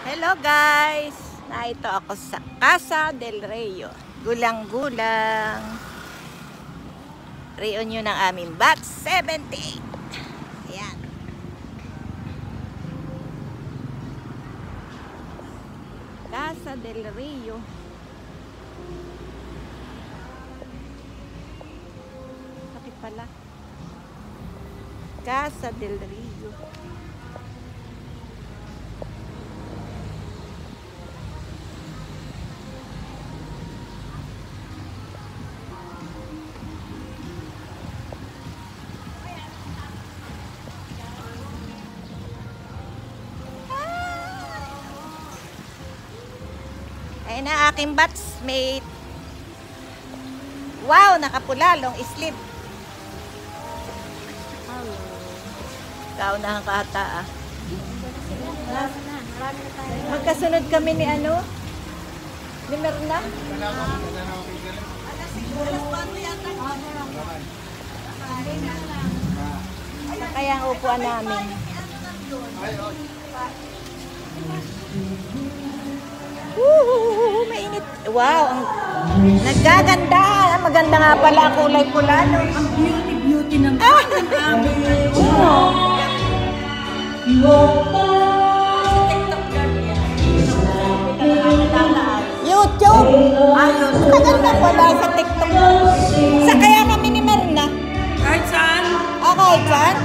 Hello guys! Naito ako sa Casa del Rio. Gulang-gulang. Reunion ng aming batch 78. Ayan. Casa del Rio. Sakit pala. Casa del Rio. Ayan na aking batchmate. Wow, nakapula, long sleeve. Ikaw na ang kata ah. Magkasunod kami ni ano? Ni Merna? Ano kaya ang upuan namin? Mainit. Wow, nagaganda. Maganda nga pala ang kulay pula. No? Ang beauty ng aming YouTube. Maganda pala sa TikTok. Sa kaya kami ni Merna. kahit saan. Okay, saan?